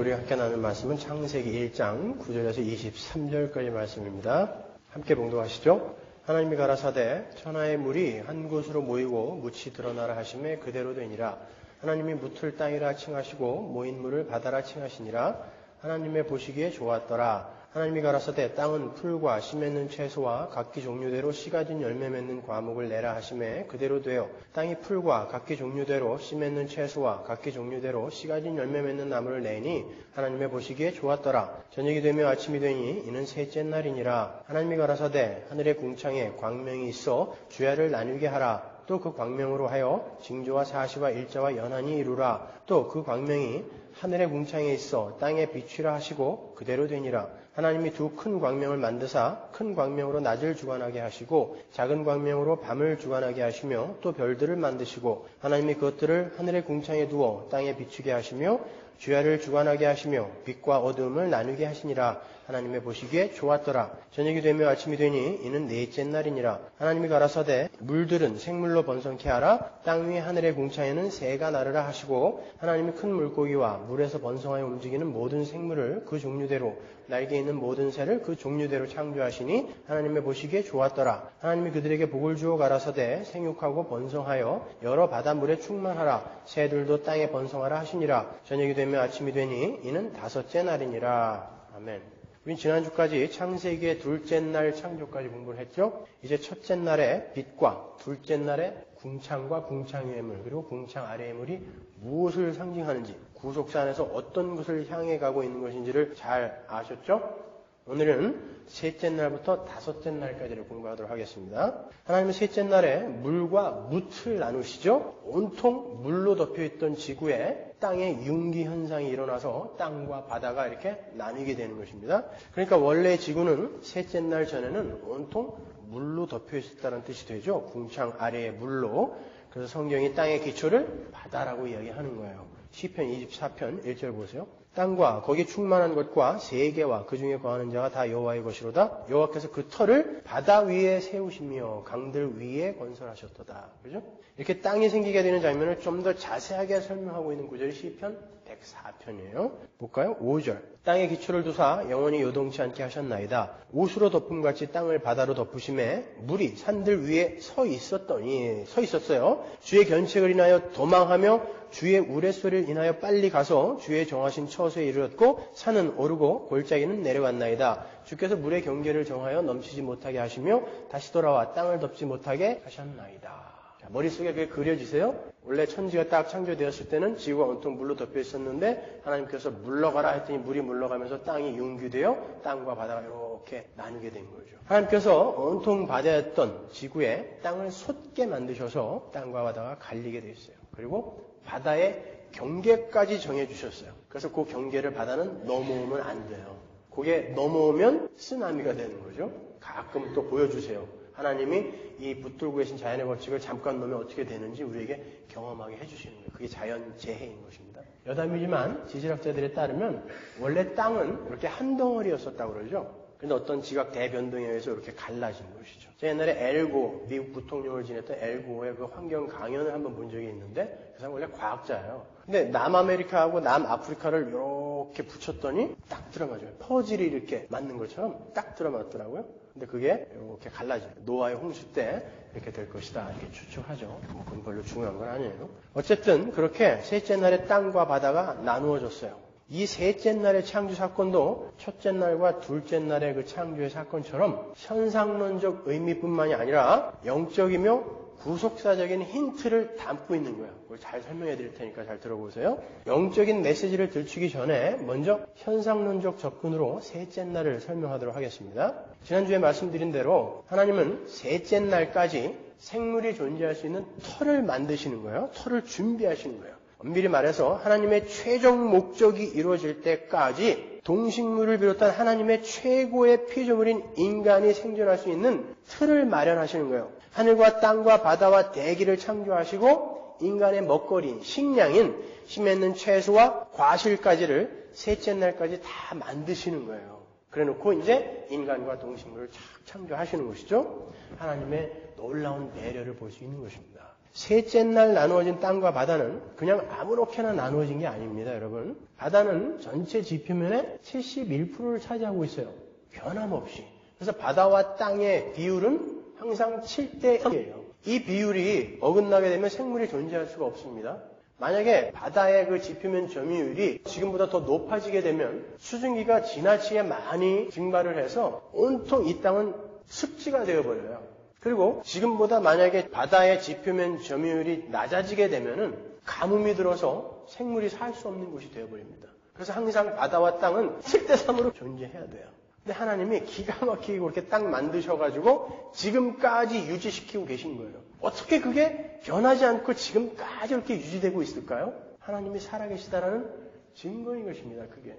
우리가 함께 나눌 말씀은 창세기 1장 9절에서 23절까지 말씀입니다. 함께 봉독하시죠. 하나님이 가라사대 천하의 물이 한 곳으로 모이고 묻이 드러나라 하심에 그대로 되니라. 하나님이 묻을 땅이라 칭하시고 모인 물을 바다라 칭하시니라. 하나님의 보시기에 좋았더라. 하나님이 가라사대 땅은 풀과 씨 맺는 채소와 각기 종류대로 씨 가진 열매 맺는 과목을 내라 하심에 그대로 되어 땅이 풀과 각기 종류대로 씨 맺는 채소와 각기 종류대로 씨 가진 열매 맺는 나무를 내니 하나님의 보시기에 좋았더라. 저녁이 되며 아침이 되니 이는 셋째 날이니라. 하나님이 가라사대 하늘의 궁창에 광명이 있어 주야를 나누게 하라. 또 그 광명으로 하여 징조와 사시와 일자와 연한이 이루라. 또 그 광명이 하늘의 궁창에 있어 땅에 비추라 하시고 그대로 되니라. 하나님이 두 큰 광명을 만드사 큰 광명으로 낮을 주관하게 하시고 작은 광명으로 밤을 주관하게 하시며 또 별들을 만드시고 하나님이 그것들을 하늘의 궁창에 두어 땅에 비추게 하시며 주야를 주관하게 하시며 빛과 어두움을 나누게 하시니라. 하나님의 보시기에 좋았더라. 저녁이 되며 아침이 되니 이는 넷째 날이니라. 하나님이 가라사대 물들은 생물로 번성케 하라. 땅 위의 하늘의 궁창에는 새가 나르라 하시고 하나님이 큰 물고기와 물에서 번성하여 움직이는 모든 생물을 그 종류대로 날개 있는 모든 새를 그 종류대로 창조하시니 하나님의 보시기에 좋았더라. 하나님이 그들에게 복을 주어 가라사대 생육하고 번성하여 여러 바닷물에 충만하라. 새들도 땅에 번성하라 하시니라. 저녁이 되며 아침이 되니 이는 다섯째 날이니라. 아멘. 우린 지난주까지 창세기의 둘째 날 창조까지 공부를 했죠. 이제 첫째 날의 빛과 둘째 날의 궁창과 궁창 위의 물 그리고 궁창 아래의 물이 무엇을 상징하는지 구속사 안에서 어떤 것을 향해 가고 있는 것인지를 잘 아셨죠? 오늘은 셋째 날부터 다섯째 날까지를 공부하도록 하겠습니다. 하나님은 셋째 날에 물과 묻을 나누시죠. 온통 물로 덮여있던 지구에 땅의 융기 현상이 일어나서 땅과 바다가 이렇게 나뉘게 되는 것입니다. 그러니까 원래 지구는 셋째 날 전에는 온통 물로 덮여 있었다는 뜻이 되죠. 궁창 아래의 물로. 그래서 성경이 땅의 기초를 바다라고 이야기하는 거예요. 시편 24편 1절 보세요. 땅과 거기 충만한 것과 세계와 그 중에 거하는 자가 다 여호와의 것이로다. 여호와께서 그 터를 바다 위에 세우시며 강들 위에 건설하셨도다. 그죠? 이렇게 땅이 생기게 되는 장면을 좀 더 자세하게 설명하고 있는 구절이 시편 104편이에요. 볼까요? 5절. 땅의 기초를 두사 영원히 요동치 않게 하셨나이다. 옷으로 덮음같이 땅을 바다로 덮으심에 물이 산들 위에 서 있었어요. 주의 견책을 인하여 도망하며 주의 우레소리를 인하여 빨리 가서 주의 정하신 처소에 이르렀고 산은 오르고 골짜기는 내려갔나이다. 주께서 물의 경계를 정하여 넘치지 못하게 하시며 다시 돌아와 땅을 덮지 못하게 하셨나이다. 머릿속에 그게 그려지세요? 원래 천지가 딱 창조되었을 때는 지구가 온통 물로 덮여 있었는데 하나님께서 물러가라 했더니 물이 물러가면서 땅이 융기되어 땅과 바다가 이렇게 나누게 된 거죠. 하나님께서 온통 바다였던 지구에 땅을 솟게 만드셔서 땅과 바다가 갈리게 돼 있어요. 그리고 바다의 경계까지 정해주셨어요. 그래서 그 경계를 바다는 넘어오면 안 돼요. 그게 넘어오면 쓰나미가 되는 거죠. 가끔 또 보여주세요. 하나님이 이 붙들고 계신 자연의 법칙을 잠깐 놓으면 어떻게 되는지 우리에게 경험하게 해주시는 거예요. 그게 자연 재해인 것입니다. 여담이지만 지질학자들에 따르면 원래 땅은 이렇게 한 덩어리였었다고 그러죠. 그런데 어떤 지각 대변동에 의해서 이렇게 갈라진 것이죠. 제가 옛날에 엘고, 미국 부통령을 지냈던 엘고의 그 환경 강연을 한번 본 적이 있는데 그 사람 원래 과학자예요. 근데 남아메리카하고 남아프리카를 이렇게 붙였더니 딱 들어맞아요. 퍼즐이 이렇게 맞는 것처럼 딱 들어맞더라고요. 근데 그게 이렇게 갈라져요. 노아의 홍수 때 이렇게 될 것이다. 이렇게 추측하죠. 그건 별로 중요한 건 아니에요. 어쨌든 그렇게 셋째 날에 땅과 바다가 나누어졌어요. 이 셋째 날의 창조 사건도 첫째 날과 둘째 날의 그 창조의 사건처럼 현상론적 의미뿐만이 아니라 영적이며 구속사적인 힌트를 담고 있는 거예요. 그걸 잘 설명해 드릴 테니까 잘 들어보세요. 영적인 메시지를 들추기 전에 먼저 현상론적 접근으로 셋째 날을 설명하도록 하겠습니다. 지난주에 말씀드린 대로 하나님은 셋째 날까지 생물이 존재할 수 있는 터를 만드시는 거예요. 터를 준비하시는 거예요. 엄밀히 말해서 하나님의 최종 목적이 이루어질 때까지 동식물을 비롯한 하나님의 최고의 피조물인 인간이 생존할 수 있는 틀을 마련하시는 거예요. 하늘과 땅과 바다와 대기를 창조하시고 인간의 먹거리인 식량인 씨 맺는 채소와 과실까지를 셋째 날까지 다 만드시는 거예요. 그래놓고 이제 인간과 동식물을 착 창조하시는 것이죠. 하나님의 놀라운 배려를 볼 수 있는 것입니다. 셋째 날 나누어진 땅과 바다는 그냥 아무렇게나 나누어진 게 아닙니다, 여러분. 바다는 전체 지표면의 71%를 차지하고 있어요. 변함없이. 그래서 바다와 땅의 비율은 항상 7대 1이에요. 이 비율이 어긋나게 되면 생물이 존재할 수가 없습니다. 만약에 바다의 그 지표면 점유율이 지금보다 더 높아지게 되면 수증기가 지나치게 많이 증발을 해서 온통 이 땅은 습지가 되어버려요. 그리고 지금보다 만약에 바다의 지표면 점유율이 낮아지게 되면은 가뭄이 들어서 생물이 살 수 없는 곳이 되어버립니다. 그래서 항상 바다와 땅은 7대 3으로 존재해야 돼요. 근데 하나님이 기가 막히게 그렇게 딱 만드셔가지고 지금까지 유지시키고 계신 거예요. 어떻게 그게 변하지 않고 지금까지 이렇게 유지되고 있을까요? 하나님이 살아계시다라는 증거인 것입니다. 그게.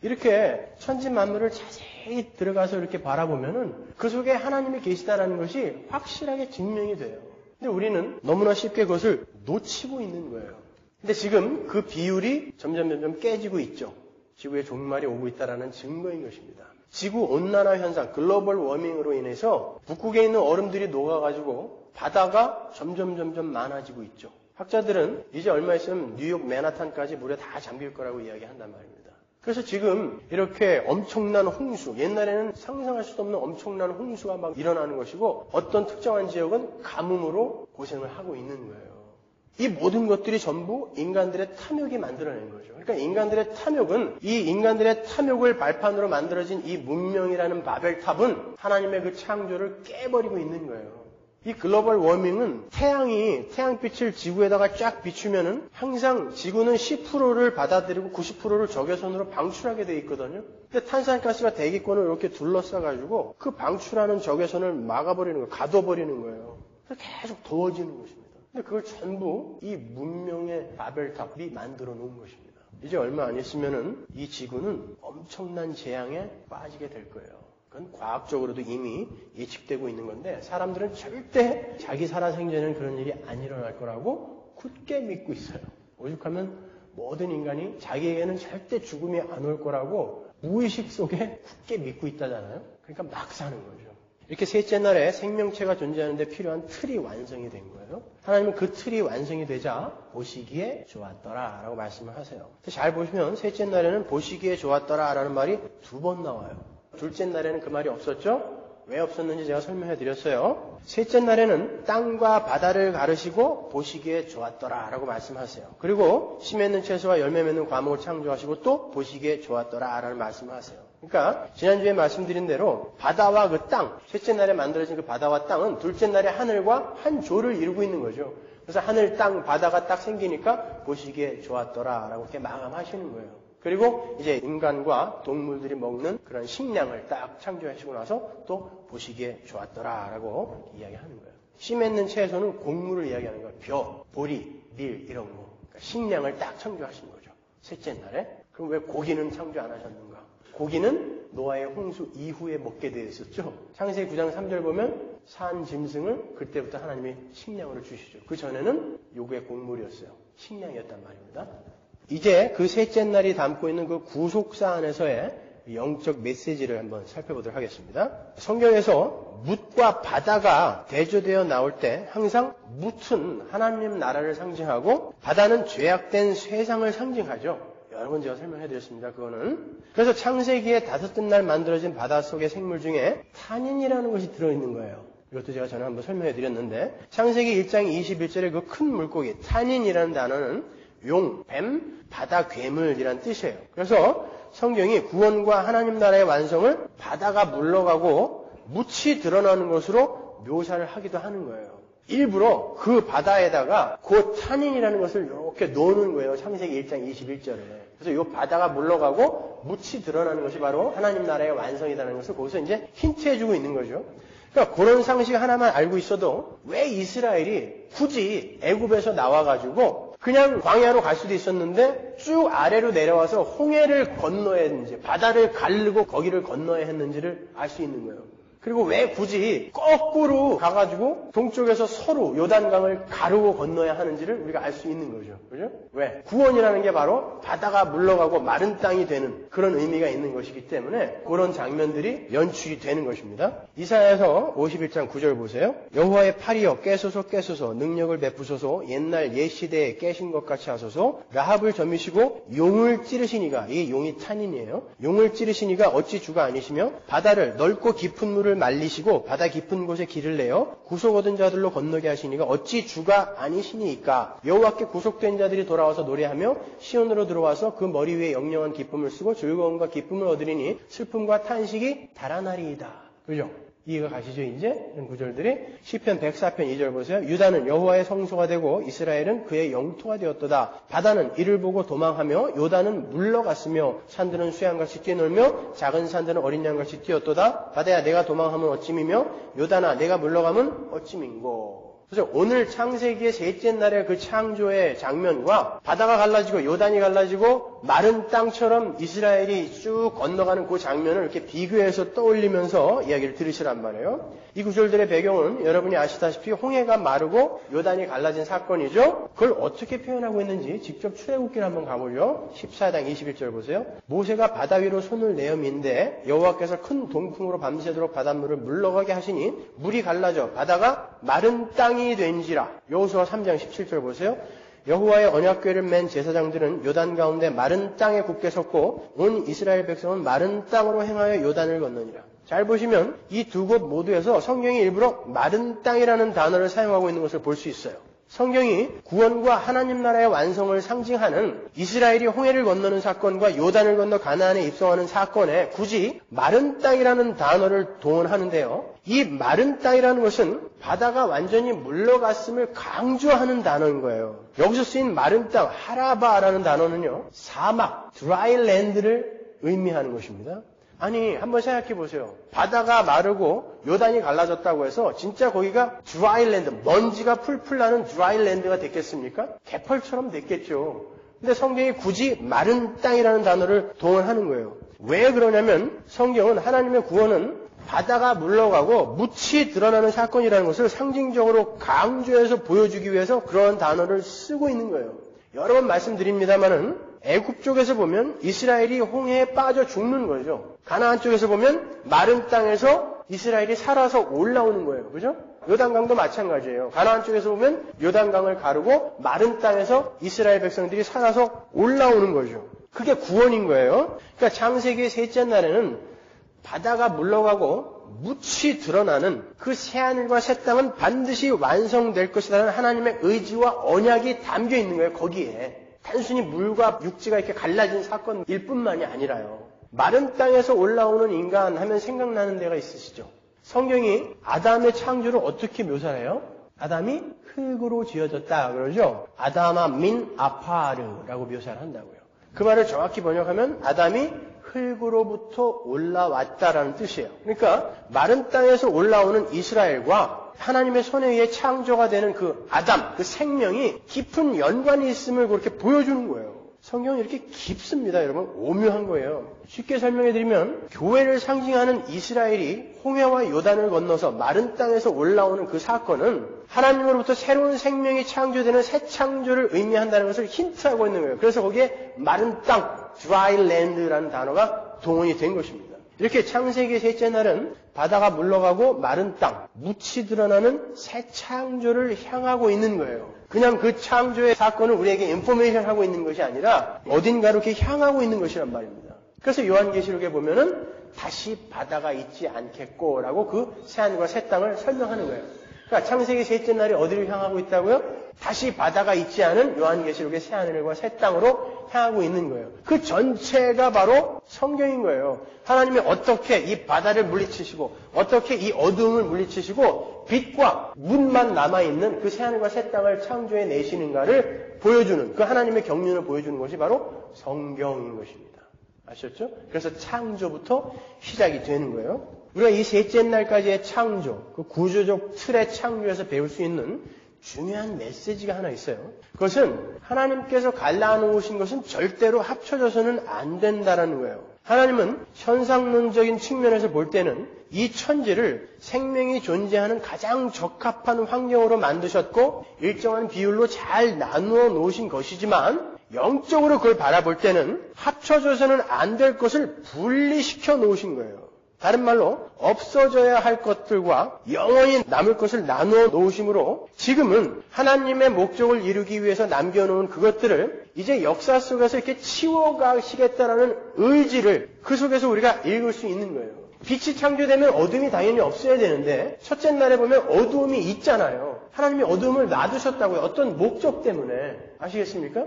이렇게 천지만물을 자세히 들어가서 이렇게 바라보면은 그 속에 하나님이 계시다라는 것이 확실하게 증명이 돼요. 근데 우리는 너무나 쉽게 그것을 놓치고 있는 거예요. 근데 지금 그 비율이 점점 깨지고 있죠. 지구의 종말이 오고 있다라는 증거인 것입니다. 지구 온난화 현상, 글로벌 워밍으로 인해서 북극에 있는 얼음들이 녹아가지고 바다가 점점 많아지고 있죠. 학자들은 이제 얼마 있으면 뉴욕 맨하탄까지 물에 다 잠길 거라고 이야기한단 말입니다. 그래서 지금 이렇게 엄청난 홍수, 옛날에는 상상할 수도 없는 엄청난 홍수가 막 일어나는 것이고 어떤 특정한 지역은 가뭄으로 고생을 하고 있는 거예요. 이 모든 것들이 전부 인간들의 탐욕이 만들어낸 거죠. 그러니까 인간들의 탐욕은 이 인간들의 탐욕을 발판으로 만들어진 이 문명이라는 바벨탑은 하나님의 그 창조를 깨버리고 있는 거예요. 이 글로벌 워밍은 태양빛을 지구에다가 쫙 비추면은 항상 지구는 10%를 받아들이고 90%를 적외선으로 방출하게 돼 있거든요. 근데 탄산가스가 대기권을 이렇게 둘러싸가지고 그 방출하는 적외선을 막아버리는 거예요. 가둬버리는 거예요. 그래서 계속 더워지는 것입니다. 근데 그걸 전부 이 문명의 바벨탑이 만들어 놓은 것입니다. 이제 얼마 안 있으면은 이 지구는 엄청난 재앙에 빠지게 될 거예요. 그건 과학적으로도 이미 예측되고 있는 건데 사람들은 절대 자기 살아생전에는 그런 일이 안 일어날 거라고 굳게 믿고 있어요. 오죽하면 모든 인간이 자기에게는 절대 죽음이 안 올 거라고 무의식 속에 굳게 믿고 있다잖아요. 그러니까 막 사는 거죠. 이렇게 셋째 날에 생명체가 존재하는 데 필요한 틀이 완성이 된 거예요. 하나님은 그 틀이 완성이 되자 보시기에 좋았더라 라고 말씀을 하세요. 잘 보시면 셋째 날에는 보시기에 좋았더라 라는 말이 2번 나와요. 둘째 날에는 그 말이 없었죠? 왜 없었는지 제가 설명해 드렸어요. 셋째 날에는 땅과 바다를 가르시고 보시기에 좋았더라 라고 말씀하세요. 그리고 씨 맺는 채소와 열매 맺는 과목을 창조하시고 또 보시기에 좋았더라 라는 말씀을 하세요. 그러니까 지난주에 말씀드린 대로 바다와 그 땅, 셋째 날에 만들어진 그 바다와 땅은 둘째 날의 하늘과 한 조를 이루고 있는 거죠. 그래서 하늘, 땅, 바다가 딱 생기니까 보시기에 좋았더라 라고 이렇게 마감하시는 거예요. 그리고 이제 인간과 동물들이 먹는 그런 식량을 딱 창조하시고 나서 또 보시기에 좋았더라 라고 이야기하는 거예요. 씨 맺는 채소는 곡물을 이야기하는 거예요. 벼, 보리, 밀 이런 거. 그러니까 식량을 딱 창조하신 거죠. 셋째 날에. 그럼 왜 고기는 창조 안 하셨는가? 고기는 노아의 홍수 이후에 먹게 되어 있었죠. 창세기 9장 3절 보면 산 짐승을 그때부터 하나님이 식량으로 주시죠. 그 전에는 요구의 곡물이었어요. 식량이었단 말입니다. 이제 그 셋째 날이 담고 있는 그 구속사 안에서의 영적 메시지를 한번 살펴보도록 하겠습니다. 성경에서 뭇과 바다가 대조되어 나올 때 항상 뭇은 하나님 나라를 상징하고 바다는 죄악된 세상을 상징하죠. 여러 번 제가 설명해드렸습니다. 그거는. 그래서 창세기에 다섯째 날 만들어진 바닷속의 생물 중에 탄닌이라는 것이 들어있는 거예요. 이것도 제가 전에 한번 설명해드렸는데 창세기 1장 21절에 그 큰 물고기 탄닌이라는 단어는 용, 뱀, 바다 괴물이란 뜻이에요. 그래서 성경이 구원과 하나님 나라의 완성을 바다가 물러가고 뭇이 드러나는 것으로 묘사를 하기도 하는 거예요. 일부러 그 바다에다가 그 탄닌이라는 것을 이렇게 넣는 거예요. 창세기 1장 21절에. 그래서 이 바다가 물러가고 뭇이 드러나는 것이 바로 하나님 나라의 완성이라는 것을 거기서 이제 힌트해주고 있는 거죠. 그러니까 그런 상식 하나만 알고 있어도 왜 이스라엘이 굳이 애굽에서 나와가지고 그냥 광야로 갈 수도 있었는데 쭉 아래로 내려와서 홍해를 건너야 했는지 바다를 가르고 거기를 건너야 했는지를 알 수 있는 거예요. 그리고 왜 굳이 거꾸로 가가지고 동쪽에서 서로 요단강을 가르고 건너야 하는지를 우리가 알 수 있는 거죠. 그죠? 왜? 구원이라는 게 바로 바다가 물러가고 마른 땅이 되는 그런 의미가 있는 것이기 때문에 그런 장면들이 연출이 되는 것입니다. 이사야서 51장 9절 보세요. 여호와의 팔이여 깨소서 능력을 베푸소서 옛날 옛 시대에 깨신 것 같이 하소서 라합을 점이시고 용을 찌르시니가 이 용이 탄인이에요. 용을 찌르시니가 어찌 주가 아니시며 바다를 넓고 깊은 물을 말리시고 바다 깊은 곳에 길을 내어 구속 얻은 자들로 건너게 하시니가 어찌 주가 아니시니까 여호와께 구속된 자들이 돌아와서 노래하며 시온으로 들어와서 그 머리 위에 영영한 기쁨을 쓰고 즐거움과 기쁨을 얻으리니 슬픔과 탄식이 달아나리이다. 그죠? 이해가 가시죠 이제? 이런 구절들이 시편 104편 2절 보세요. 유다는 여호와의 성소가 되고 이스라엘은 그의 영토가 되었도다. 바다는 이를 보고 도망하며 요단은 물러갔으며 산들은 수양같이 뛰놀며 작은 산들은 어린 양같이 뛰었도다. 바다야 내가 도망하면 어찌미며 요단아 내가 물러가면 어찌민고. 그래서 오늘 창세기의 셋째 날의 그 창조의 장면과 바다가 갈라지고 요단이 갈라지고 마른 땅처럼 이스라엘이 쭉 건너가는 그 장면을 이렇게 비교해서 떠올리면서 이야기를 들으시란 말이에요. 이 구절들의 배경은 여러분이 아시다시피 홍해가 마르고 요단이 갈라진 사건이죠. 그걸 어떻게 표현하고 있는지 직접 출애굽기를 한번 가보죠. 14장 21절 보세요. 모세가 바다 위로 손을 내어 민데 여호와께서 큰 동풍으로 밤새도록 바닷물을 물러가게 하시니 물이 갈라져 바다가 마른 땅이 된지라. 여호수아 3장 17절 보세요. 여호와의 언약궤를 맨 제사장들은 요단 가운데 마른 땅에 굳게 섰고 온 이스라엘 백성은 마른 땅으로 행하여 요단을 건너니라. 잘 보시면 이 두 곳 모두에서 성경이 일부러 마른 땅이라는 단어를 사용하고 있는 것을 볼 수 있어요. 성경이 구원과 하나님 나라의 완성을 상징하는 이스라엘이 홍해를 건너는 사건과 요단을 건너 가나안에 입성하는 사건에 굳이 마른 땅이라는 단어를 동원하는데요. 이 마른 땅이라는 것은 바다가 완전히 물러갔음을 강조하는 단어인 거예요. 여기서 쓰인 마른 땅, 하라바라는 단어는요. 사막, 드라이랜드를 의미하는 것입니다. 아니 한번 생각해 보세요. 바다가 마르고 요단이 갈라졌다고 해서 진짜 거기가 드라이랜드, 먼지가 풀풀 나는 드라이랜드가 됐겠습니까? 개펄처럼 됐겠죠. 근데 성경이 굳이 마른 땅이라는 단어를 동원하는 거예요. 왜 그러냐면 성경은 하나님의 구원은 바다가 물러가고 묻이 드러나는 사건이라는 것을 상징적으로 강조해서 보여주기 위해서 그런 단어를 쓰고 있는 거예요. 여러 번 말씀드립니다마는 애굽 쪽에서 보면 이스라엘이 홍해에 빠져 죽는 거죠. 가나안 쪽에서 보면 마른 땅에서 이스라엘이 살아서 올라오는 거예요. 그죠? 요단강도 마찬가지예요. 가나안 쪽에서 보면 요단강을 가르고 마른 땅에서 이스라엘 백성들이 살아서 올라오는 거죠. 그게 구원인 거예요. 그러니까 창세기의 셋째 날에는 바다가 물러가고 묻이 드러나는 그 새하늘과 새 땅은 반드시 완성될 것이라는 하나님의 의지와 언약이 담겨 있는 거예요. 거기에. 단순히 물과 육지가 이렇게 갈라진 사건일 뿐만이 아니라요. 마른 땅에서 올라오는 인간 하면 생각나는 데가 있으시죠? 성경이 아담의 창조를 어떻게 묘사해요? 아담이 흙으로 지어졌다 그러죠? 아담아 민 아파르라고 묘사를 한다고요. 그 말을 정확히 번역하면 아담이 흙으로부터 올라왔다라는 뜻이에요. 그러니까 마른 땅에서 올라오는 이스라엘과 하나님의 손에 의해 창조가 되는 그 아담, 그 생명이 깊은 연관이 있음을 그렇게 보여주는 거예요. 성경은 이렇게 깊습니다, 여러분. 오묘한 거예요. 쉽게 설명해드리면 교회를 상징하는 이스라엘이 홍해와 요단을 건너서 마른 땅에서 올라오는 그 사건은 하나님으로부터 새로운 생명이 창조되는 새 창조를 의미한다는 것을 힌트하고 있는 거예요. 그래서 거기에 마른 땅, dry land라는 단어가 동원이 된 것입니다. 이렇게 창세기 셋째 날은 바다가 물러가고 마른 땅, 묻이 드러나는 새 창조를 향하고 있는 거예요. 그냥 그 창조의 사건을 우리에게 인포메이션 하고 있는 것이 아니라 어딘가로 이렇게 향하고 있는 것이란 말입니다. 그래서 요한계시록에 보면은 다시 바다가 있지 않겠고라고 그 새하늘과 새 땅을 설명하는 거예요. 그러니까 창세기 셋째 날이 어디를 향하고 있다고요? 다시 바다가 있지 않은 요한계시록의 새하늘과 새 땅으로 향하고 있는 거예요. 그 전체가 바로 성경인 거예요. 하나님이 어떻게 이 바다를 물리치시고 어떻게 이 어두움을 물리치시고 빛과 문만 남아있는 그 새하늘과 새 땅을 창조해 내시는가를 보여주는 그 하나님의 경륜을 보여주는 것이 바로 성경인 것입니다. 아셨죠? 그래서 창조부터 시작이 되는 거예요. 우리가 이 셋째 날까지의 창조, 그 구조적 틀의 창조에서 배울 수 있는 중요한 메시지가 하나 있어요. 그것은 하나님께서 갈라놓으신 것은 절대로 합쳐져서는 안 된다라는 거예요. 하나님은 현상론적인 측면에서 볼 때는 이 천지를 생명이 존재하는 가장 적합한 환경으로 만드셨고 일정한 비율로 잘 나누어 놓으신 것이지만 영적으로 그걸 바라볼 때는 합쳐져서는 안 될 것을 분리시켜 놓으신 거예요. 다른 말로 없어져야 할 것들과 영원히 남을 것을 나누어 놓으심으로 지금은 하나님의 목적을 이루기 위해서 남겨놓은 그것들을 이제 역사 속에서 이렇게 치워가시겠다라는 의지를 그 속에서 우리가 읽을 수 있는 거예요. 빛이 창조되면 어둠이 당연히 없어야 되는데 첫째 날에 보면 어두움이 있잖아요. 하나님이 어두움을 놔두셨다고요. 어떤 목적 때문에. 아시겠습니까?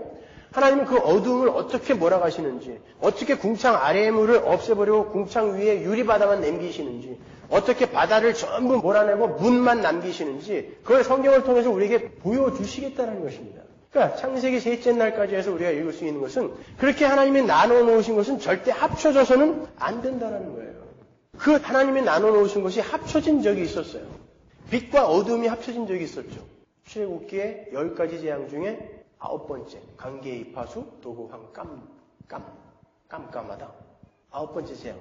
하나님은 그 어두움을 어떻게 몰아가시는지, 어떻게 궁창 아래의 물을 없애버리고 궁창 위에 유리바다만 남기시는지, 어떻게 바다를 전부 몰아내고 문만 남기시는지 그걸 성경을 통해서 우리에게 보여주시겠다는 것입니다. 그러니까 창세기 셋째 날까지 해서 우리가 읽을 수 있는 것은 그렇게 하나님이 나눠 놓으신 것은 절대 합쳐져서는 안 된다는 거예요. 그 하나님이 나눠 놓으신 것이 합쳐진 적이 있었어요. 빛과 어둠이 합쳐진 적이 있었죠. 출애굽기의 10가지 재앙 중에 9번째, 관계의 이파수, 도구황 깜깜하다. 9번째 재앙.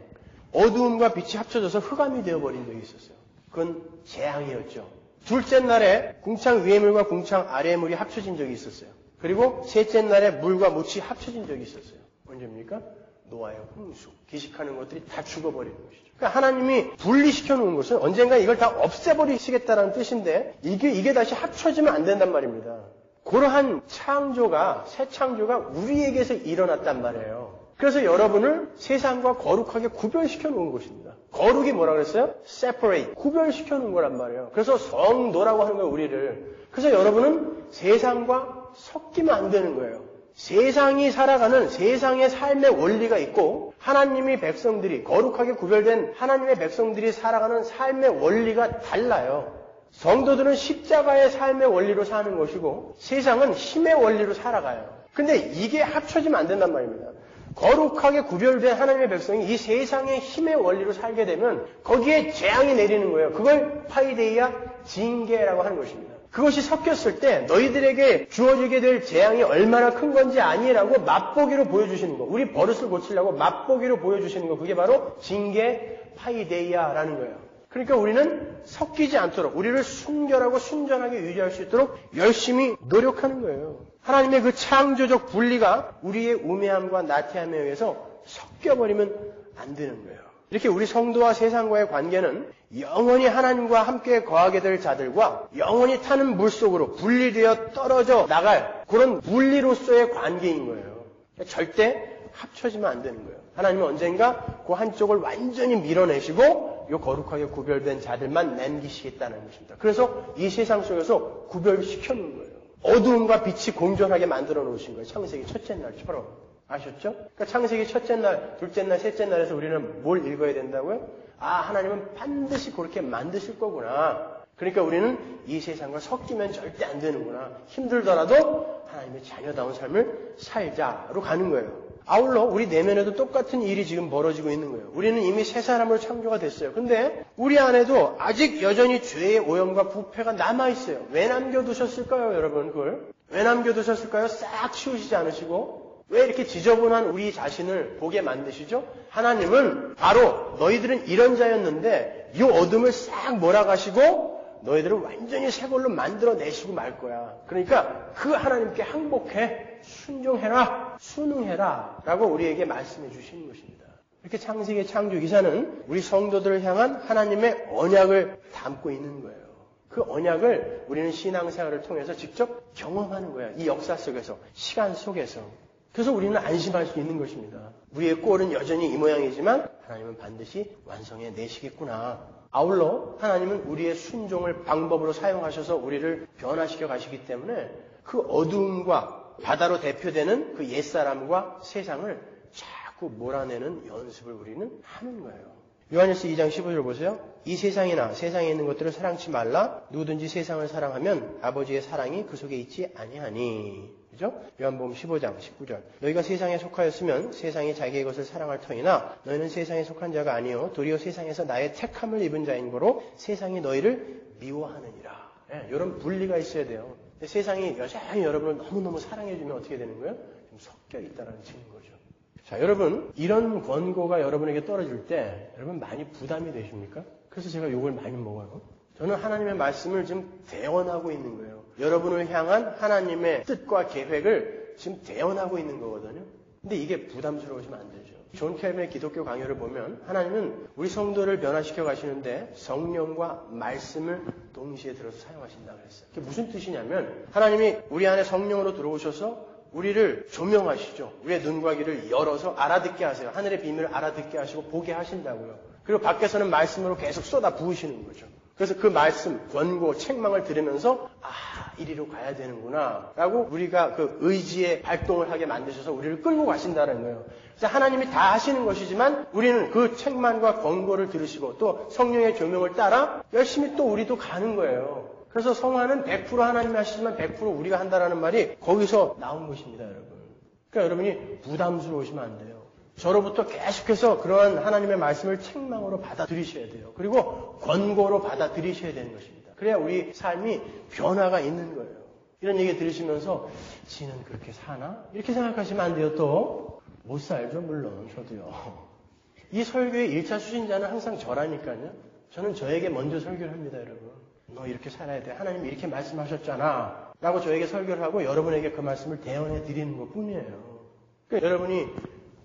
어두움과 빛이 합쳐져서 흑암이 되어버린 적이 있었어요. 그건 재앙이었죠. 둘째 날에 궁창 위의 물과 궁창 아래의 물이 합쳐진 적이 있었어요. 그리고 셋째 날에 물과 묻이 합쳐진 적이 있었어요. 언제입니까? 노아의 홍수. 기식하는 것들이 다 죽어버리는 것이죠. 그러니까 하나님이 분리시켜 놓은 것은 언젠가 이걸 다 없애버리시겠다는 뜻인데 이게 다시 합쳐지면 안 된단 말입니다. 그러한 창조가, 새 창조가 우리에게서 일어났단 말이에요. 그래서 여러분을 세상과 거룩하게 구별시켜 놓은 것입니다. 거룩이 뭐라 그랬어요? separate, 구별시켜 놓은 거란 말이에요. 그래서 성도라고 하는 거예요, 우리를. 그래서 여러분은 세상과 섞이면 안 되는 거예요. 세상이 살아가는 세상의 삶의 원리가 있고 하나님의 백성들이, 거룩하게 구별된 하나님의 백성들이 살아가는 삶의 원리가 달라요. 성도들은 십자가의 삶의 원리로 사는 것이고 세상은 힘의 원리로 살아가요. 근데 이게 합쳐지면 안 된단 말입니다. 거룩하게 구별된 하나님의 백성이 이 세상의 힘의 원리로 살게 되면 거기에 재앙이 내리는 거예요. 그걸 파이데이아, 징계라고 하는 것입니다. 그것이 섞였을 때 너희들에게 주어지게 될 재앙이 얼마나 큰 건지 아니라고 맛보기로 보여주시는 거. 우리 버릇을 고치려고 맛보기로 보여주시는 거. 그게 바로 징계, 파이데이아라는 거예요. 그러니까 우리는 섞이지 않도록 우리를 순결하고 순전하게 유지할 수 있도록 열심히 노력하는 거예요. 하나님의 그 창조적 분리가 우리의 우매함과 나태함에 의해서 섞여버리면 안 되는 거예요. 이렇게 우리 성도와 세상과의 관계는 영원히 하나님과 함께 거하게 될 자들과 영원히 타는 물속으로 분리되어 떨어져 나갈 그런 분리로서의 관계인 거예요. 절대 합쳐지면 안 되는 거예요. 하나님은 언젠가 그 한쪽을 완전히 밀어내시고 이 거룩하게 구별된 자들만 남기시겠다는 것입니다. 그래서 이 세상 속에서 구별시켜 놓은 거예요. 어두움과 빛이 공존하게 만들어 놓으신 거예요. 창세기 첫째 날처럼. 아셨죠? 그러니까 창세기 첫째 날, 둘째 날, 셋째 날에서 우리는 뭘 읽어야 된다고요? 아, 하나님은 반드시 그렇게 만드실 거구나. 그러니까 우리는 이 세상과 섞이면 절대 안 되는구나. 힘들더라도 하나님의 자녀다운 삶을 살자로 가는 거예요. 아울러 우리 내면에도 똑같은 일이 지금 벌어지고 있는 거예요. 우리는 이미 새 사람으로 창조가 됐어요. 근데 우리 안에도 아직 여전히 죄의 오염과 부패가 남아있어요. 왜 남겨두셨을까요, 여러분? 그걸? 왜 남겨두셨을까요? 싹 치우시지 않으시고? 왜 이렇게 지저분한 우리 자신을 보게 만드시죠? 하나님은 바로 너희들은 이런 자였는데 이 어둠을 싹 몰아가시고 너희들을 완전히 새 걸로 만들어내시고 말 거야. 그러니까 그 하나님께 항복해, 순종해라, 순응해라 라고 우리에게 말씀해 주시는 것입니다. 이렇게 창세기의 창조 기사는 우리 성도들을 향한 하나님의 언약을 담고 있는 거예요. 그 언약을 우리는 신앙생활을 통해서 직접 경험하는 거예요. 이 역사 속에서, 시간 속에서. 그래서 우리는 안심할 수 있는 것입니다. 우리의 꼴은 여전히 이 모양이지만 하나님은 반드시 완성해 내시겠구나. 아울러 하나님은 우리의 순종을 방법으로 사용하셔서 우리를 변화시켜 가시기 때문에 그 어두움과 바다로 대표되는 그 옛사람과 세상을 자꾸 몰아내는 연습을 우리는 하는 거예요. 요한일서 2장 15절 보세요. 이 세상이나 세상에 있는 것들을 사랑치 말라. 누구든지 세상을 사랑하면 아버지의 사랑이 그 속에 있지 아니하니. 그죠? 요한복음 15장 19절. 너희가 세상에 속하였으면 세상이 자기의 것을 사랑할 터이나 너희는 세상에 속한 자가 아니요 도리어 세상에서 나의 택함을 입은 자인 거로 세상이 너희를 미워하느니라. 네, 이런 분리가 있어야 돼요. 세상이 여전히 여러분을 너무너무 사랑해주면 어떻게 되는 거예요? 좀 섞여 있다는 증거죠. 자, 여러분, 이런 권고가 여러분에게 떨어질 때 여러분 많이 부담이 되십니까? 그래서 제가 욕을 많이 먹어요. 저는 하나님의 말씀을 지금 대언하고 있는 거예요. 여러분을 향한 하나님의 뜻과 계획을 지금 대언하고 있는 거거든요. 근데 이게 부담스러우시면 안 되죠. 존 켈빈의 기독교 강요를 보면 하나님은 우리 성도를 변화시켜 가시는데 성령과 말씀을 동시에 들어서 사용하신다고 했어요. 그게 무슨 뜻이냐면 하나님이 우리 안에 성령으로 들어오셔서 우리를 조명하시죠. 우리의 눈과 귀를 열어서 알아듣게 하세요. 하늘의 비밀을 알아듣게 하시고 보게 하신다고요. 그리고 밖에서는 말씀으로 계속 쏟아 부으시는 거죠. 그래서 그 말씀, 권고, 책망을 들으면서 이리로 가야 되는구나 라고 우리가 그 의지의 발동을 하게 만드셔서 우리를 끌고 가신다는 거예요. 그래서 하나님이 다 하시는 것이지만 우리는 그 책망과 권고를 들으시고 또 성령의 조명을 따라 열심히 또 우리도 가는 거예요. 그래서 성화는 100% 하나님이 하시지만 100% 우리가 한다라는 말이 거기서 나온 것입니다, 여러분. 그러니까 여러분이 부담스러우시면 안 돼요. 저로부터 계속해서 그러한 하나님의 말씀을 책망으로 받아들이셔야 돼요. 그리고 권고로 받아들이셔야 되는 것입니다. 그래야 우리 삶이 변화가 있는 거예요. 이런 얘기 들으시면서 지는 그렇게 사나? 이렇게 생각하시면 안 돼요. 또 못 살죠, 물론 저도요. 이 설교의 1차 수신자는 항상 저라니까요. 저는 저에게 먼저 설교를 합니다, 여러분. 너 이렇게 살아야 돼. 하나님이 이렇게 말씀하셨잖아. 라고 저에게 설교를 하고 여러분에게 그 말씀을 대언해 드리는 것 뿐이에요. 그러니까 여러분이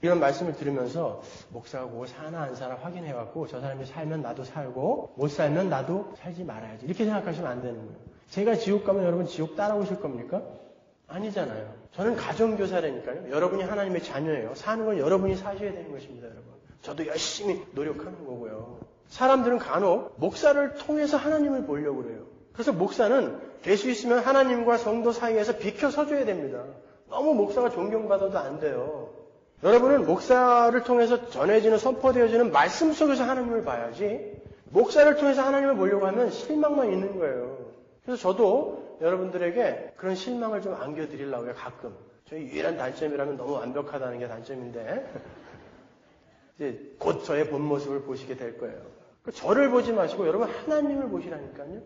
이런 말씀을 들으면서 목사가 그거 사나 안 사나 확인해갖고 저 사람이 살면 나도 살고 못 살면 나도 살지 말아야지. 이렇게 생각하시면 안 되는 거예요. 제가 지옥 가면 여러분 지옥 따라오실 겁니까? 아니잖아요. 저는 가정교사라니까요. 여러분이 하나님의 자녀예요. 사는 건 여러분이 사셔야 되는 것입니다, 여러분. 저도 열심히 노력하는 거고요. 사람들은 간혹 목사를 통해서 하나님을 보려고 그래요. 그래서 목사는 될 수 있으면 하나님과 성도 사이에서 비켜서줘야 됩니다. 너무 목사가 존경받아도 안 돼요. 여러분은 목사를 통해서 전해지는 선포되어지는 말씀 속에서 하나님을 봐야지 목사를 통해서 하나님을 보려고 하면 실망만 있는 거예요. 그래서 저도 여러분들에게 그런 실망을 좀 안겨드리려고 해요. 가끔. 저희 유일한 단점이라면 너무 완벽하다는 게 단점인데 이제 곧 저의 본 모습을 보시게 될 거예요. 저를 보지 마시고 여러분 하나님을 보시라니까요.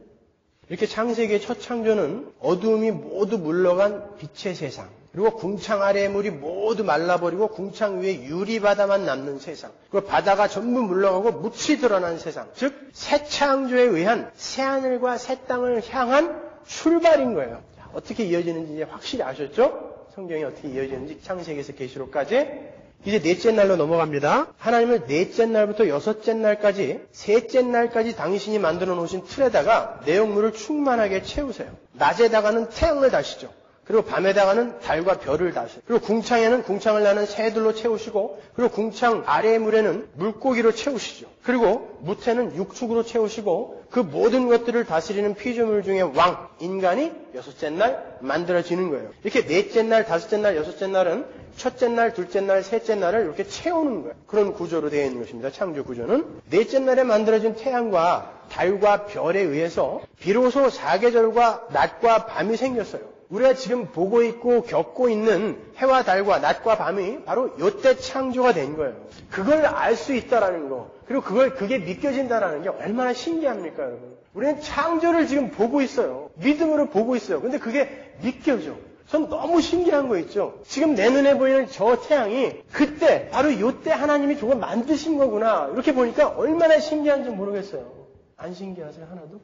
이렇게 창세기의 첫 창조는 어두움이 모두 물러간 빛의 세상, 그리고 궁창 아래의 물이 모두 말라버리고 궁창 위에 유리바다만 남는 세상, 그리고 바다가 전부 물러가고 묻이 드러난 세상, 즉 새 창조에 의한 새 하늘과 새 땅을 향한 출발인 거예요. 자, 어떻게 이어지는지 이제 확실히 아셨죠? 성경이 어떻게 이어지는지 창세기에서 계시록까지. 이제 넷째 날로 넘어갑니다. 하나님은 넷째 날부터 여섯째 날까지, 셋째 날까지 당신이 만들어 놓으신 틀에다가 내용물을 충만하게 채우세요. 낮에다가는 태양을 다시죠. 그리고 밤에다가는 달과 별을 다시고, 그리고 궁창에는 궁창을 나는 새들로 채우시고, 그리고 궁창 아래의 물에는 물고기로 채우시죠. 그리고 무태는 육축으로 채우시고, 그 모든 것들을 다스리는 피조물 중에 왕, 인간이 여섯째 날 만들어지는 거예요. 이렇게 넷째 날, 다섯째 날, 여섯째 날은 첫째 날, 둘째 날, 셋째 날을 이렇게 채우는 거예요. 그런 구조로 되어 있는 것입니다. 창조 구조는. 넷째 날에 만들어진 태양과 달과 별에 의해서 비로소 사계절과 낮과 밤이 생겼어요. 우리가 지금 보고 있고 겪고 있는 해와 달과 낮과 밤이 바로 이때 창조가 된 거예요. 그걸 알 수 있다라는 거, 그리고 그게 믿겨진다라는 게 얼마나 신기합니까, 여러분? 우리는 창조를 지금 보고 있어요. 믿음으로 보고 있어요. 근데 그게 믿겨져. 전 너무 신기한 거 있죠. 지금 내 눈에 보이는 저 태양이 그때, 바로 이때 하나님이 저걸 만드신 거구나. 이렇게 보니까 얼마나 신기한지 모르겠어요. 안 신기하세요, 하나도?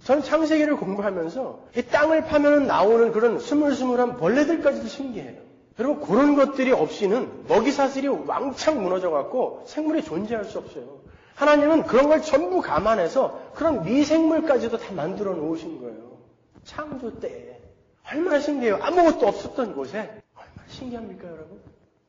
전 창세기를 공부하면서 이 땅을 파면 나오는 그런 스물스물한 벌레들까지도 신기해요. 여러분, 그런 것들이 없이는 먹이사슬이 왕창 무너져갖고 생물이 존재할 수 없어요. 하나님은 그런 걸 전부 감안해서 그런 미생물까지도 다 만들어 놓으신 거예요. 창조 때에. 얼마나 신기해요. 아무것도 없었던 곳에. 얼마나 신기합니까, 여러분?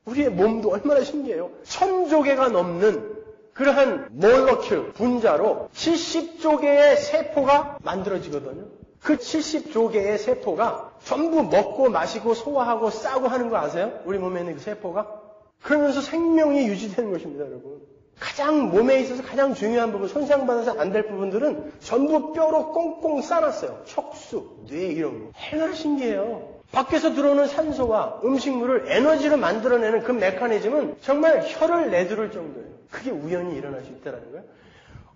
우리의 몸도 얼마나 신기해요. 1000조 개가 넘는 그러한 몰러큘, 분자로 70조 개의 세포가 만들어지거든요. 그 70조 개의 세포가 전부 먹고 마시고 소화하고 싸고 하는 거 아세요? 우리 몸에 있는 그 세포가. 그러면서 생명이 유지되는 것입니다, 여러분. 가장 몸에 있어서 가장 중요한 부분, 손상받아서 안 될 부분들은 전부 뼈로 꽁꽁 싸놨어요. 척수, 뇌 이런 거. 얼마나 신기해요. 밖에서 들어오는 산소와 음식물을 에너지로 만들어내는 그 메커니즘은 정말 혀를 내두를 정도예요. 그게 우연히 일어날 수 있다는 거예요.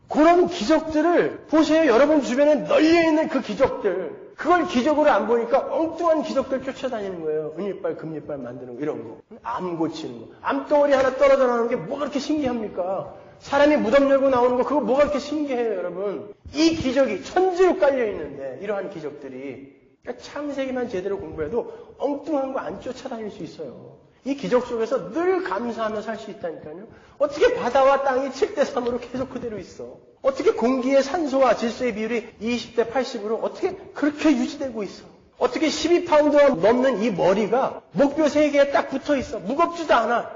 그런 기적들을 보세요. 여러분 주변에 널려있는 그 기적들. 그걸 기적으로 안 보니까 엉뚱한 기적들 쫓아다니는 거예요. 은이빨, 금이빨 만드는 거, 이런 거. 암 고치는 거. 암덩어리 하나 떨어져 나오는 게 뭐가 그렇게 신기합니까? 사람이 무덤 열고 나오는 거, 그거 뭐가 그렇게 신기해요, 여러분? 이 기적이 천지로 깔려있는데, 이러한 기적들이. 그러니까 창세기만 제대로 공부해도 엉뚱한 거 안 쫓아다닐 수 있어요. 이 기적 속에서 늘 감사하며 살 수 있다니까요. 어떻게 바다와 땅이 7대3으로 계속 그대로 있어? 어떻게 공기의 산소와 질소의 비율이 20대 80으로 어떻게 그렇게 유지되고 있어? 어떻게 12파운드가 넘는 이 머리가 목뼈 3개에 딱 붙어 있어? 무겁지도 않아.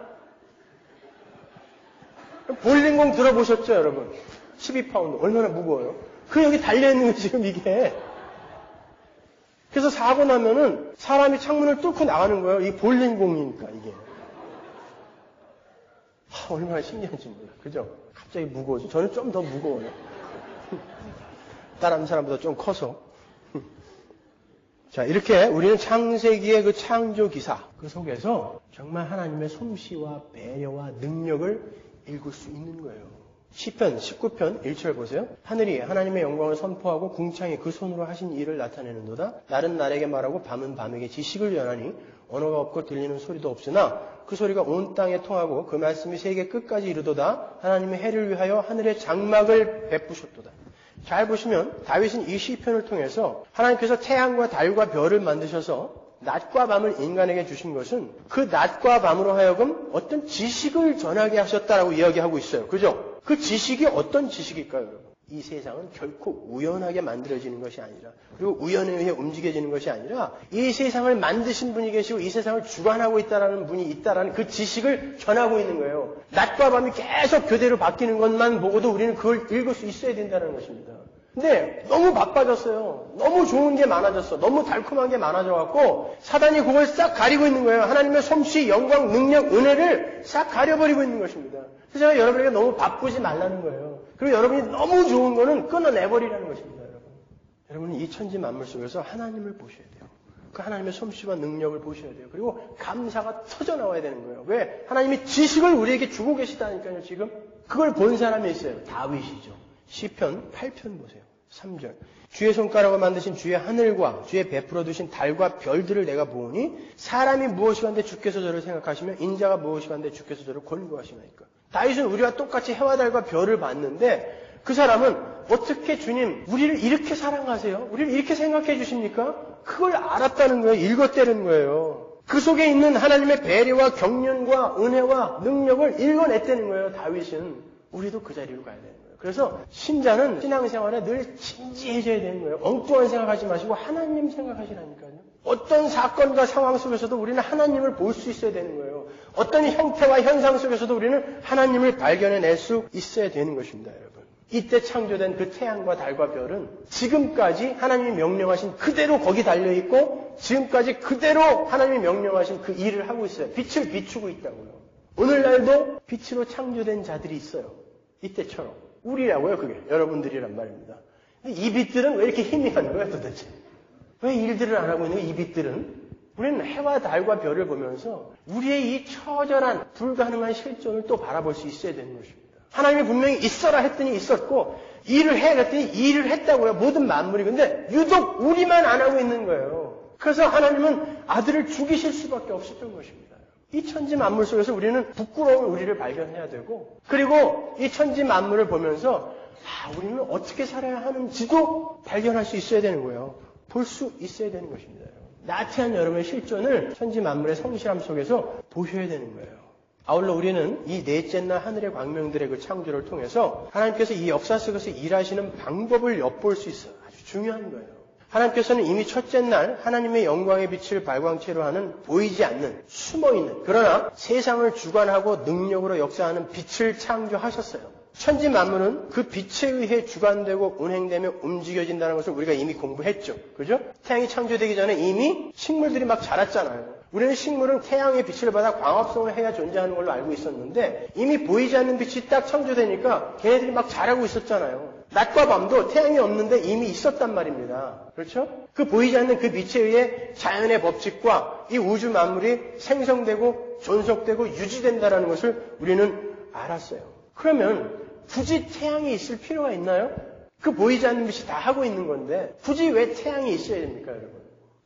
볼링공 들어보셨죠, 여러분? 12파운드. 얼마나 무거워요? 그 여기 달려있는 거 지금 이게. 그래서 사고 나면은 사람이 창문을 뚫고 나가는 거예요. 이 볼링공이니까, 이게. 얼마나 신기한지 몰라. 그죠? 갑자기 무거워져. 저는 좀 더 무거워요. 다른 사람보다 좀 커서. 자, 이렇게 우리는 창세기의 그 창조 기사, 그 속에서 정말 하나님의 솜씨와 배려와 능력을 읽을 수 있는 거예요. 시편 19편 1절 보세요. 하늘이 하나님의 영광을 선포하고 궁창이 그 손으로 하신 일을 나타내는도다. 날은 날에게 말하고 밤은 밤에게 지식을 전하니 언어가 없고 들리는 소리도 없으나 그 소리가 온 땅에 통하고 그 말씀이 세계 끝까지 이르도다. 하나님의 해를 위하여 하늘의 장막을 베푸셨도다. 잘 보시면 다윗은 이 시편을 통해서 하나님께서 태양과 달과 별을 만드셔서 낮과 밤을 인간에게 주신 것은 그 낮과 밤으로 하여금 어떤 지식을 전하게 하셨다라고 이야기하고 있어요. 그죠? 그 지식이 어떤 지식일까요, 여러분? 이 세상은 결코 우연하게 만들어지는 것이 아니라, 그리고 우연에 의해 움직여지는 것이 아니라, 이 세상을 만드신 분이 계시고 이 세상을 주관하고 있다라는 분이 있다라는 그 지식을 전하고 있는 거예요. 낮과 밤이 계속 교대로 바뀌는 것만 보고도 우리는 그걸 읽을 수 있어야 된다는 것입니다. 근데 너무 바빠졌어요. 너무 좋은 게 많아졌어. 너무 달콤한 게 많아져갖고 사단이 그걸 싹 가리고 있는 거예요. 하나님의 솜씨, 영광, 능력, 은혜를 싹 가려버리고 있는 것입니다. 그래서 제가 여러분에게 너무 바쁘지 말라는 거예요. 그리고 여러분이 너무 좋은 거는 끊어내버리라는 것입니다. 여러분은 이 천지 만물 속에서 하나님을 보셔야 돼요. 그 하나님의 솜씨와 능력을 보셔야 돼요. 그리고 감사가 터져나와야 되는 거예요. 왜? 하나님이 지식을 우리에게 주고 계시다니까요, 지금. 그걸 본 사람이 있어요. 다윗이죠. 시편 8편 보세요. 3절. 주의 손가락으로 만드신 주의 하늘과 주의 베풀어 두신 달과 별들을 내가 보오니 사람이 무엇이간데 주께서 저를 생각하시며 인자가 무엇이간데 주께서 저를 권고하시나이까. 다윗은 우리와 똑같이 해와 달과 별을 봤는데 그 사람은 어떻게 주님 우리를 이렇게 사랑하세요? 우리를 이렇게 생각해 주십니까? 그걸 알았다는 거예요. 읽었다는 거예요. 그 속에 있는 하나님의 배려와 경륜과 은혜와 능력을 읽어냈다는 거예요. 다윗은. 우리도 그 자리로 가야 되는 거예요. 그래서 신자는 신앙생활에 늘 진지해져야 되는 거예요. 엉뚱한 생각하지 마시고 하나님 생각하시라니까요. 어떤 사건과 상황 속에서도 우리는 하나님을 볼 수 있어야 되는 거예요. 어떤 형태와 현상 속에서도 우리는 하나님을 발견해낼 수 있어야 되는 것입니다, 여러분. 이때 창조된 그 태양과 달과 별은 지금까지 하나님이 명령하신 그대로 거기 달려있고 지금까지 그대로 하나님이 명령하신 그 일을 하고 있어요. 빛을 비추고 있다고요. 오늘날도 빛으로 창조된 자들이 있어요. 이때처럼. 우리라고요, 그게. 여러분들이란 말입니다. 근데 이 빛들은 왜 이렇게 희미한 거예요, 도대체? 왜 일들을 안 하고 있는 거예요, 이 빛들은? 우리는 해와 달과 별을 보면서 우리의 이 처절한, 불가능한 실존을 또 바라볼 수 있어야 되는 것입니다. 하나님이 분명히 있어라 했더니 있었고, 일을 해 했더니 일을 했다고요, 모든 만물이. 근데 유독 우리만 안 하고 있는 거예요. 그래서 하나님은 아들을 죽이실 수밖에 없었던 것입니다. 이 천지 만물 속에서 우리는 부끄러운 우리를 발견해야 되고, 그리고 이 천지 만물을 보면서 우리는 어떻게 살아야 하는지도 발견할 수 있어야 되는 거예요. 볼 수 있어야 되는 것입니다. 나태한 여러분의 실존을 천지 만물의 성실함 속에서 보셔야 되는 거예요. 아울러 우리는 이 넷째 날 하늘의 광명들의 그 창조를 통해서 하나님께서 이 역사 속에서 일하시는 방법을 엿볼 수 있어요. 아주 중요한 거예요. 하나님께서는 이미 첫째 날 하나님의 영광의 빛을 발광체로 하는 보이지 않는 숨어있는 그러나 세상을 주관하고 능력으로 역사하는 빛을 창조하셨어요. 천지 만물은 그 빛에 의해 주관되고 운행되며 움직여진다는 것을 우리가 이미 공부했죠. 그죠? 태양이 창조되기 전에 이미 식물들이 막 자랐잖아요. 우리는 식물은 태양의 빛을 받아 광합성을 해야 존재하는 걸로 알고 있었는데 이미 보이지 않는 빛이 딱 창조되니까 걔네들이 막 자라고 있었잖아요. 낮과 밤도 태양이 없는데 이미 있었단 말입니다. 그렇죠? 그 보이지 않는 그 빛에 의해 자연의 법칙과 이 우주 만물이 생성되고 존속되고 유지된다는 것을 우리는 알았어요. 그러면 굳이 태양이 있을 필요가 있나요? 그 보이지 않는 빛이 다 하고 있는 건데 굳이 왜 태양이 있어야 됩니까, 여러분?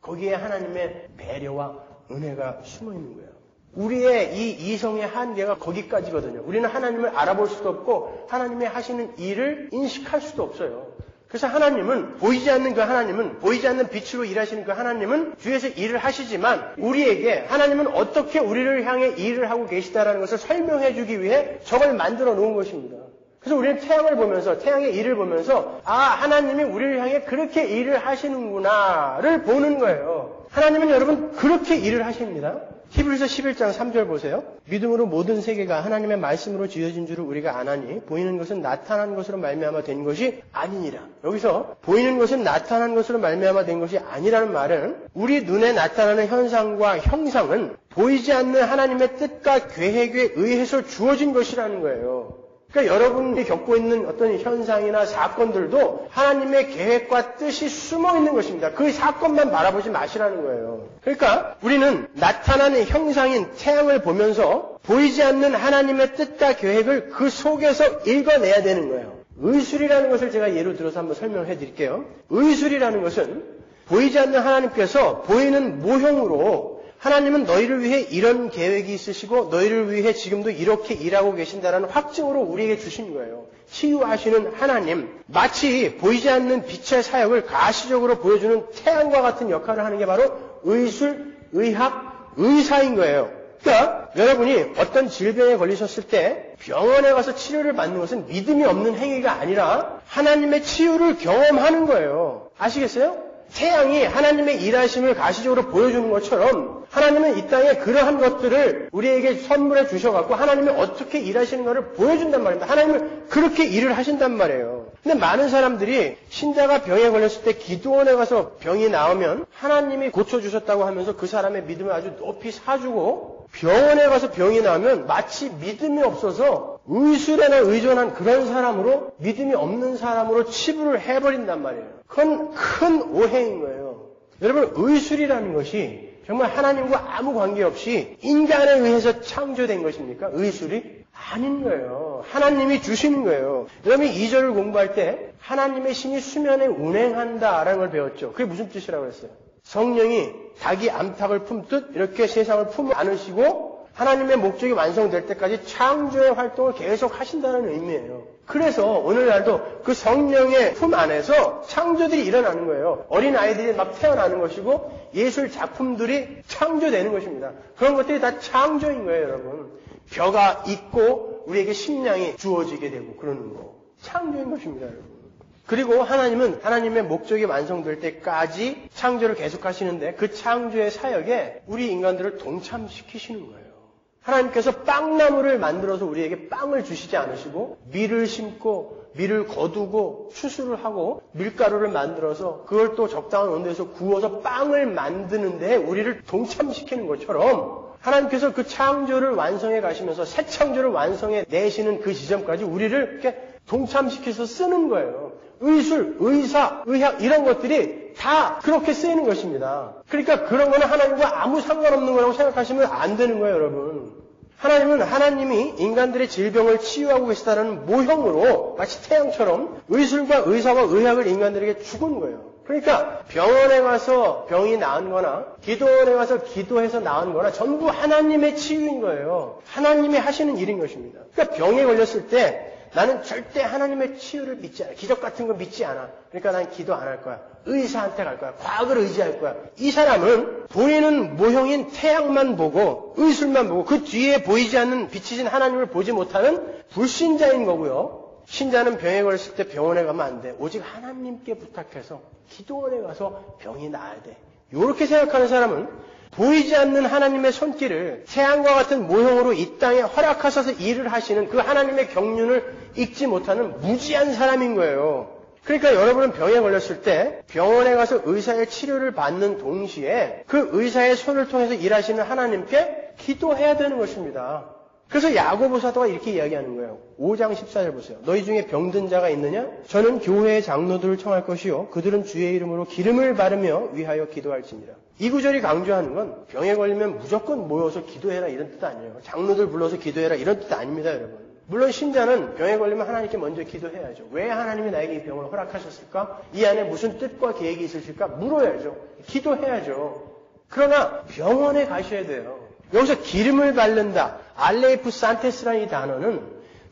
거기에 하나님의 배려와 은혜가 숨어 있는 거예요. 우리의 이 이성의 한계가 거기까지거든요. 우리는 하나님을 알아볼 수도 없고 하나님의 하시는 일을 인식할 수도 없어요. 그래서 하나님은 보이지 않는 그 하나님은 보이지 않는 빛으로 일하시는 그 하나님은 뒤에서 일을 하시지만 우리에게 하나님은 어떻게 우리를 향해 일을 하고 계시다라는 것을 설명해 주기 위해 저걸 만들어 놓은 것입니다. 그래서 우리는 태양을 보면서 태양의 일을 보면서 하나님이 우리를 향해 그렇게 일을 하시는구나를 보는 거예요. 하나님은 여러분 그렇게 일을 하십니다. 히브리서 11장 3절 보세요. 믿음으로 모든 세계가 하나님의 말씀으로 지어진 줄을 우리가 아나니 보이는 것은 나타난 것으로 말미암아 된 것이 아니니라. 여기서 보이는 것은 나타난 것으로 말미암아 된 것이 아니라는 말은 우리 눈에 나타나는 현상과 형상은 보이지 않는 하나님의 뜻과 계획에 의해서 주어진 것이라는 거예요. 그러니까 여러분이 겪고 있는 어떤 현상이나 사건들도 하나님의 계획과 뜻이 숨어 있는 것입니다. 그 사건만 바라보지 마시라는 거예요. 그러니까 우리는 나타나는 형상인 태양을 보면서 보이지 않는 하나님의 뜻과 계획을 그 속에서 읽어내야 되는 거예요. 의술이라는 것을 제가 예로 들어서 한번 설명해 드릴게요. 의술이라는 것은 보이지 않는 하나님께서 보이는 모형으로 하나님은 너희를 위해 이런 계획이 있으시고 너희를 위해 지금도 이렇게 일하고 계신다라는 확증으로 우리에게 주신 거예요. 치유하시는 하나님, 마치 보이지 않는 빛의 사역을 가시적으로 보여주는 태양과 같은 역할을 하는 게 바로 의술, 의학, 의사인 거예요. 그러니까 여러분이 어떤 질병에 걸리셨을 때 병원에 가서 치료를 받는 것은 믿음이 없는 행위가 아니라 하나님의 치유를 경험하는 거예요. 아시겠어요? 태양이 하나님의 일하심을 가시적으로 보여주는 것처럼 하나님은 이 땅에 그러한 것들을 우리에게 선물해 주셔갖고 하나님이 어떻게 일하시는 것을 보여준단 말입니다. 하나님은 그렇게 일을 하신단 말이에요. 근데 많은 사람들이 신자가 병에 걸렸을 때 기도원에 가서 병이 나오면 하나님이 고쳐주셨다고 하면서 그 사람의 믿음을 아주 높이 사주고 병원에 가서 병이 나오면 마치 믿음이 없어서 의술에나 의존한 그런 사람으로 믿음이 없는 사람으로 치부를 해버린단 말이에요. 그건 큰 오해인 거예요. 여러분, 의술이라는 것이 정말 하나님과 아무 관계없이 인간에 의해서 창조된 것입니까? 의술이? 아닌 거예요. 하나님이 주시는 거예요. 여러분이 2절을 공부할 때 하나님의 신이 수면에 운행한다라는 걸 배웠죠. 그게 무슨 뜻이라고 했어요? 성령이 닭이 암탉을 품듯 이렇게 세상을 품어 안으시고 하나님의 목적이 완성될 때까지 창조의 활동을 계속 하신다는 의미예요. 그래서 오늘날도 그 성령의 품 안에서 창조들이 일어나는 거예요. 어린 아이들이 막 태어나는 것이고 예술 작품들이 창조되는 것입니다. 그런 것들이 다 창조인 거예요, 여러분. 벼가 있고 우리에게 식량이 주어지게 되고 그러는 거. 창조인 것입니다, 여러분. 그리고 하나님은 하나님의 목적이 완성될 때까지 창조를 계속하시는데 그 창조의 사역에 우리 인간들을 동참시키시는 거예요. 하나님께서 빵나무를 만들어서 우리에게 빵을 주시지 않으시고 밀을 심고 밀을 거두고 추수를 하고 밀가루를 만들어서 그걸 또 적당한 온도에서 구워서 빵을 만드는데 우리를 동참시키는 것처럼 하나님께서 그 창조를 완성해 가시면서 새 창조를 완성해 내시는 그 지점까지 우리를 이렇게 동참시켜서 쓰는 거예요. 의술, 의사, 의학 이런 것들이 다 그렇게 쓰이는 것입니다. 그러니까 그런 거는 하나님과 아무 상관없는 거라고 생각하시면 안 되는 거예요, 여러분. 하나님은 하나님이 인간들의 질병을 치유하고 계시다는 모형으로 마치 태양처럼 의술과 의사와 의학을 인간들에게 주는 거예요. 그러니까 병원에 가서 병이 나은 거나 기도원에 가서 기도해서 나은 거나 전부 하나님의 치유인 거예요. 하나님이 하시는 일인 것입니다. 그러니까 병에 걸렸을 때 나는 절대 하나님의 치유를 믿지 않아. 기적 같은 거 믿지 않아. 그러니까 난 기도 안 할 거야. 의사한테 갈 거야. 과학을 의지할 거야. 이 사람은 보이는 모형인 태양만 보고 의술만 보고 그 뒤에 보이지 않는 빛이신 하나님을 보지 못하는 불신자인 거고요. 신자는 병에 걸렸을 때 병원에 가면 안 돼. 오직 하나님께 부탁해서 기도원에 가서 병이 나아야 돼. 이렇게 생각하는 사람은 보이지 않는 하나님의 손길을 태양과 같은 모형으로 이 땅에 허락하셔서 일을 하시는 그 하나님의 경륜을 읽지 못하는 무지한 사람인 거예요. 그러니까 여러분은 병에 걸렸을 때 병원에 가서 의사의 치료를 받는 동시에 그 의사의 손을 통해서 일하시는 하나님께 기도해야 되는 것입니다. 그래서 야고보 사도가 이렇게 이야기하는 거예요. 5장 14절 보세요. 너희 중에 병든 자가 있느냐? 저는 교회의 장로들을 청할 것이요 그들은 주의 이름으로 기름을 바르며 위하여 기도할지니라. 이 구절이 강조하는 건 병에 걸리면 무조건 모여서 기도해라 이런 뜻 아니에요. 장로들 불러서 기도해라 이런 뜻 아닙니다, 여러분. 물론 신자는 병에 걸리면 하나님께 먼저 기도해야죠. 왜 하나님이 나에게 이 병을 허락하셨을까? 이 안에 무슨 뜻과 계획이 있으실까? 물어야죠. 기도해야죠. 그러나 병원에 가셔야 돼요. 여기서 기름을 바른다. 알레이프 산테스라는 이 단어는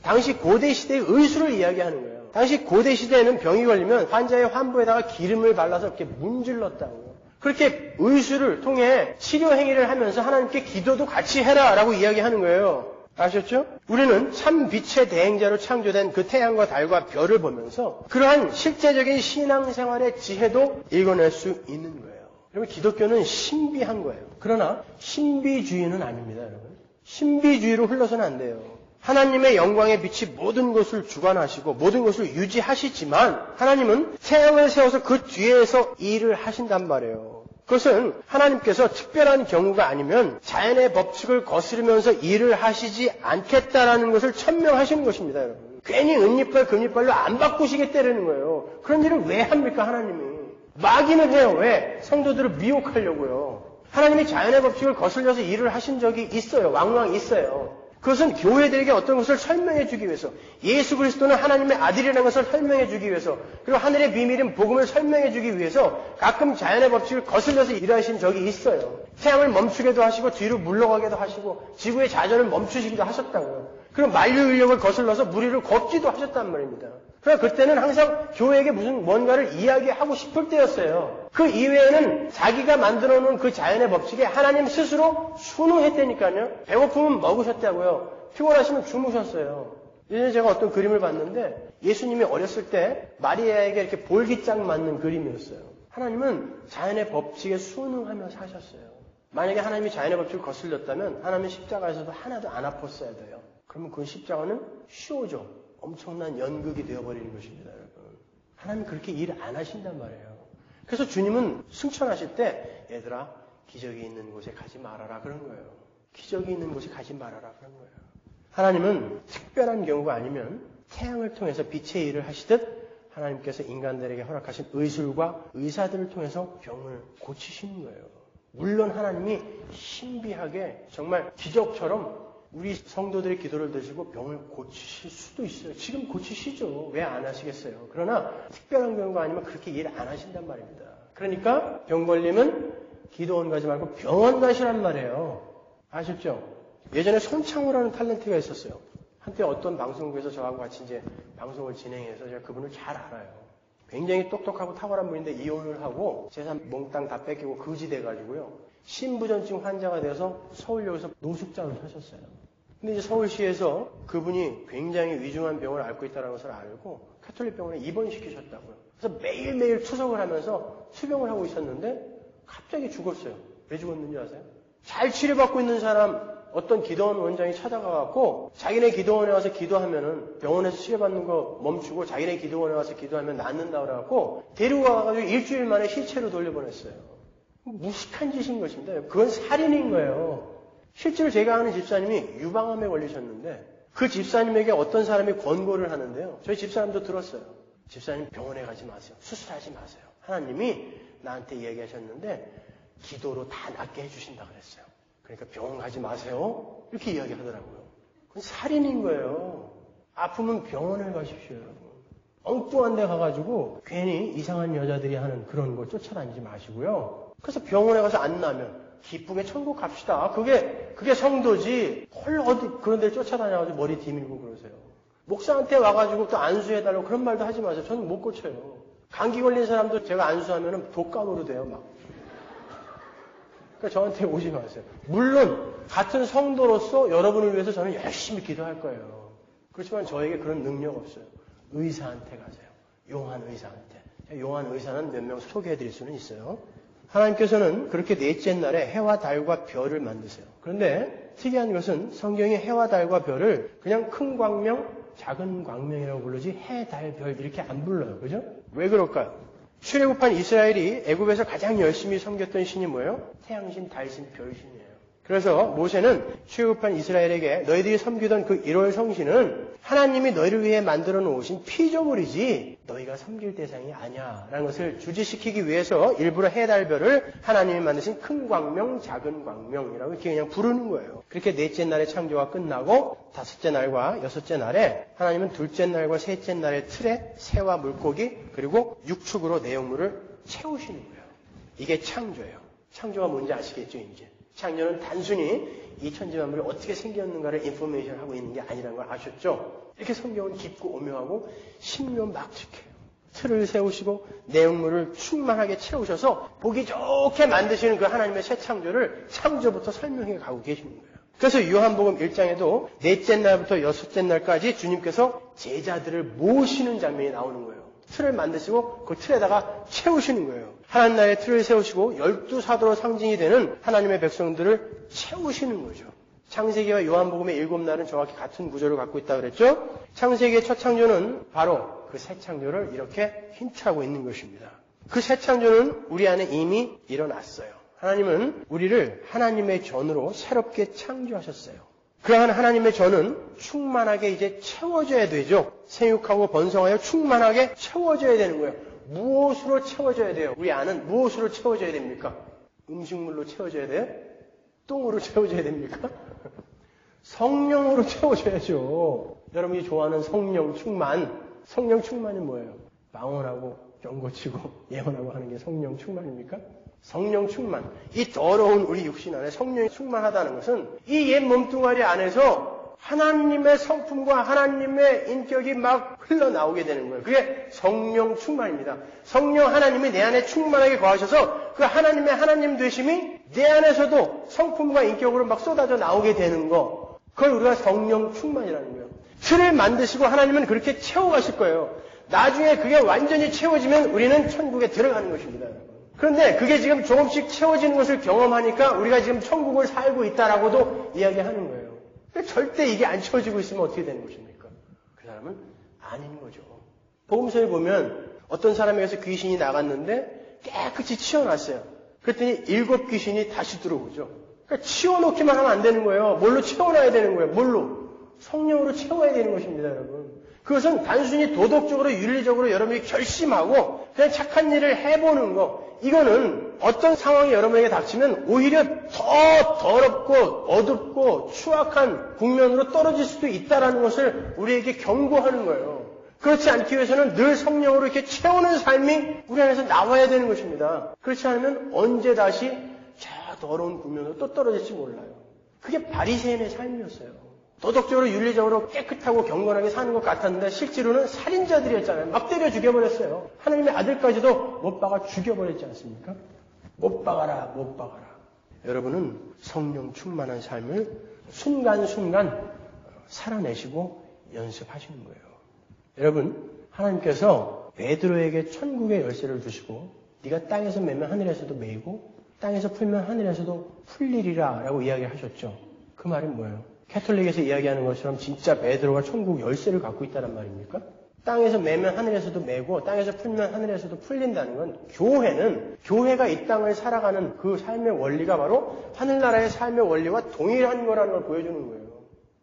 당시 고대 시대의 의술을 이야기하는 거예요. 당시 고대 시대에는 병이 걸리면 환자의 환부에다가 기름을 발라서 이렇게 문질렀다고요. 그렇게 의술을 통해 치료 행위를 하면서 하나님께 기도도 같이 해라라고 이야기하는 거예요. 아셨죠? 우리는 참 빛의 대행자로 창조된 그 태양과 달과 별을 보면서 그러한 실제적인 신앙생활의 지혜도 읽어낼 수 있는 거예요. 여러분, 기독교는 신비한 거예요. 그러나 신비주의는 아닙니다, 여러분. 신비주의로 흘러서는 안 돼요. 하나님의 영광의 빛이 모든 것을 주관하시고 모든 것을 유지하시지만 하나님은 태양을 세워서 그 뒤에서 일을 하신단 말이에요. 그것은 하나님께서 특별한 경우가 아니면 자연의 법칙을 거스르면서 일을 하시지 않겠다라는 것을 천명하시는 것입니다, 여러분. 괜히 은잎발, 금잎발로 안 바꾸시겠다는 거예요. 그런 일을 왜 합니까, 하나님이? 막이는 해요. 왜? 성도들을 미혹하려고요. 하나님이 자연의 법칙을 거슬려서 일을 하신 적이 있어요. 왕왕 있어요. 그것은 교회들에게 어떤 것을 설명해 주기 위해서, 예수 그리스도는 하나님의 아들이라는 것을 설명해 주기 위해서, 그리고 하늘의 비밀인 복음을 설명해 주기 위해서 가끔 자연의 법칙을 거슬려서 일하신 적이 있어요. 태양을 멈추게도 하시고 뒤로 물러가게도 하시고 지구의 자전을 멈추시기도 하셨다고요. 그리고 만류인력을 거슬러서 무리를 걷기도 하셨단 말입니다. 그러나 그때는 항상 교회에게 무슨 뭔가를 이야기하고 싶을 때였어요. 그 이외에는 자기가 만들어 놓은 그 자연의 법칙에 하나님 스스로 순응했다니까요. 배고프면 먹으셨다고요. 피곤하시면 주무셨어요. 예전에 제가 어떤 그림을 봤는데 예수님이 어렸을 때 마리아에게 이렇게 볼기장 맞는 그림이었어요. 하나님은 자연의 법칙에 순응하며 사셨어요. 만약에 하나님이 자연의 법칙을 거슬렸다면 하나님의 십자가에서도 하나도 안 아팠어야 돼요. 그러면 그 십자가는 쇼죠. 엄청난 연극이 되어버리는 것입니다, 여러분. 하나님 그렇게 일 안 하신단 말이에요. 그래서 주님은 승천하실 때 얘들아 기적이 있는 곳에 가지 말아라 그런 거예요. 기적이 있는 곳에 가지 말아라 그런 거예요. 하나님은 특별한 경우가 아니면 태양을 통해서 빛의 일을 하시듯 하나님께서 인간들에게 허락하신 의술과 의사들을 통해서 병을 고치시는 거예요. 물론 하나님이 신비하게 정말 기적처럼 우리 성도들의 기도를 드시고 병을 고치실 수도 있어요. 지금 고치시죠. 왜 안 하시겠어요? 그러나 특별한 경우가 아니면 그렇게 일 안 하신단 말입니다. 그러니까 병 걸리면 기도원 가지 말고 병원 가시란 말이에요. 아셨죠? 예전에 손창호라는 탤런트가 있었어요. 한때 어떤 방송국에서 저하고 같이 이제 방송을 진행해서 제가 그분을 잘 알아요. 굉장히 똑똑하고 탁월한 분인데 이혼을 하고 재산 몽땅 다 뺏기고 거지 돼가지고요. 신부전증 환자가 되어서 서울역에서 노숙자로 사셨어요. 근데 이제 서울시에서 그분이 굉장히 위중한 병을 앓고 있다는 것을 알고 카톨릭 병원에 입원시키셨다고요. 그래서 매일매일 투석을 하면서 투병을 하고 있었는데 갑자기 죽었어요. 왜 죽었는지 아세요? 잘 치료받고 있는 사람 어떤 기도원 원장이 찾아가갖고 자기네 기도원에 와서 기도하면은 병원에서 치료받는 거 멈추고 자기네 기도원에 와서 기도하면 낫는다 그래갖고 데리고 가가지고 일주일 만에 시체로 돌려보냈어요. 무식한 짓인 것입니다. 그건 살인인 거예요. 실제로 제가 아는 집사님이 유방암에 걸리셨는데 그 집사님에게 어떤 사람이 권고를 하는데요. 저희 집사님도 들었어요. 집사님 병원에 가지 마세요. 수술하지 마세요. 하나님이 나한테 얘기하셨는데 기도로 다 낫게 해주신다 그랬어요. 그러니까 병원 가지 마세요. 이렇게 이야기하더라고요. 그건 살인인 거예요. 아프면 병원을 가십시오, 여러분. 엉뚱한 데 가가지고 괜히 이상한 여자들이 하는 그런 거 쫓아다니지 마시고요. 그래서 병원에 가서 안 나면 기쁘게 천국 갑시다. 그게 성도지. 헐 어디 그런 데 쫓아다녀가지고 머리 뒤밀고 그러세요. 목사한테 와가지고 또 안수해달라고 그런 말도 하지 마세요. 저는 못 고쳐요. 감기 걸린 사람도 제가 안수하면 독감으로 돼요, 막. 그러니까 저한테 오지 마세요. 물론 같은 성도로서 여러분을 위해서 저는 열심히 기도할 거예요. 그렇지만 저에게 그런 능력 없어요. 의사한테 가세요. 용한 의사한테. 용한 의사는 몇 명 소개해드릴 수는 있어요. 하나님께서는 그렇게 넷째 날에 해와 달과 별을 만드세요. 그런데 특이한 것은 성경이 해와 달과 별을 그냥 큰 광명, 작은 광명이라고 부르지 해, 달, 별 이렇게 안 불러요. 그죠? 왜 그럴까요? 출애굽한 이스라엘이 애굽에서 가장 열심히 섬겼던 신이 뭐예요? 태양신, 달신, 별신이에요. 그래서 모세는 출애굽한 이스라엘에게 너희들이 섬기던 그 1월 성신은 하나님이 너희를 위해 만들어 놓으신 피조물이지 너희가 섬길 대상이 아니야 라는 것을 주지시키기 위해서 일부러 해달별을 하나님이 만드신 큰 광명, 작은 광명이라고 이렇게 그냥 부르는 거예요. 그렇게 넷째 날의 창조가 끝나고 다섯째 날과 여섯째 날에 하나님은 둘째 날과 셋째 날의 틀에 새와 물고기 그리고 육축으로 내용물을 채우시는 거예요. 이게 창조예요. 창조가 뭔지 아시겠죠 이제. 창조는 단순히 이 천지만물이 어떻게 생겼는가를 인포메이션 하고 있는 게 아니라는 걸 아셨죠? 이렇게 성경은 깊고 오묘하고 신묘막측해요. 틀을 세우시고 내용물을 충만하게 채우셔서 보기 좋게 만드시는 그 하나님의 새 창조를 창조부터 설명해 가고 계시는 거예요. 그래서 요한복음 1장에도 넷째 날부터 여섯째 날까지 주님께서 제자들을 모시는 장면이 나오는 거예요. 틀을 만드시고 그 틀에다가 채우시는 거예요. 하나님 나라의 틀을 세우시고 12사도로 상징이 되는 하나님의 백성들을 채우시는 거죠. 창세기와 요한복음의 7날은 정확히 같은 구조를 갖고 있다고 그랬죠. 창세기의 첫 창조는 바로 그 새 창조를 이렇게 힌트하고 있는 것입니다. 그 새 창조는 우리 안에 이미 일어났어요. 하나님은 우리를 하나님의 전으로 새롭게 창조하셨어요. 그러한 하나님의 전은 충만하게 이제 채워져야 되죠. 생육하고 번성하여 충만하게 채워져야 되는 거예요. 무엇으로 채워져야 돼요? 우리 안은 무엇으로 채워져야 됩니까? 음식물로 채워져야 돼요? 똥으로 채워져야 됩니까? 성령으로 채워져야죠. 여러분이 좋아하는 성령 충만. 성령 충만이 뭐예요? 망언하고 경고치고 예언하고 하는 게 성령 충만입니까? 성령 충만. 이 더러운 우리 육신 안에 성령이 충만하다는 것은 이 옛 몸뚱아리 안에서 하나님의 성품과 하나님의 인격이 막 흘러나오게 되는 거예요. 그게 성령 충만입니다. 성령 하나님이 내 안에 충만하게 거하셔서 그 하나님의 하나님 되심이 내 안에서도 성품과 인격으로 막 쏟아져 나오게 되는 거. 그걸 우리가 성령 충만이라는 거예요. 틀을 만드시고 하나님은 그렇게 채워가실 거예요. 나중에 그게 완전히 채워지면 우리는 천국에 들어가는 것입니다. 그런데 그게 지금 조금씩 채워지는 것을 경험하니까 우리가 지금 천국을 살고 있다라고도 이야기하는 거예요. 절대 이게 안 채워지고 있으면 어떻게 되는 것입니까? 그 사람은 아닌 거죠. 복음서에 보면 어떤 사람에게서 귀신이 나갔는데 깨끗이 치워놨어요. 그랬더니 7 귀신이 다시 들어오죠. 그러니까 치워놓기만 하면 안 되는 거예요. 뭘로 채워놔야 되는 거예요? 뭘로? 성령으로 채워야 되는 것입니다, 여러분. 그것은 단순히 도덕적으로 윤리적으로 여러분이 결심하고 그냥 착한 일을 해보는 거. 이거는 어떤 상황이 여러분에게 닥치면 오히려 더 더럽고 어둡고 추악한 국면으로 떨어질 수도 있다는 것을 우리에게 경고하는 거예요. 그렇지 않기 위해서는 늘 성령으로 이렇게 채우는 삶이 우리 안에서 나와야 되는 것입니다. 그렇지 않으면 언제 다시 저 더러운 국면으로 또 떨어질지 몰라요. 그게 바리새인의 삶이었어요. 도덕적으로 윤리적으로 깨끗하고 경건하게 사는 것 같았는데 실제로는 살인자들이었잖아요. 막 때려 죽여버렸어요. 하나님의 아들까지도 못 박아 죽여버렸지 않습니까? 못 박아라, 못 박아라. 여러분은 성령 충만한 삶을 순간순간 살아내시고 연습하시는 거예요. 여러분, 하나님께서 베드로에게 천국의 열쇠를 주시고 네가 땅에서 매면 하늘에서도 매이고 땅에서 풀면 하늘에서도 풀리리라 라고 이야기하셨죠. 그 말이 뭐예요? 캐톨릭에서 이야기하는 것처럼 진짜 베드로가 천국 열쇠를 갖고 있다는 말입니까? 땅에서 매면 하늘에서도 매고 땅에서 풀면 하늘에서도 풀린다는 건 교회가 이 땅을 살아가는 그 삶의 원리가 바로 하늘나라의 삶의 원리와 동일한 거라는 걸 보여주는 거예요.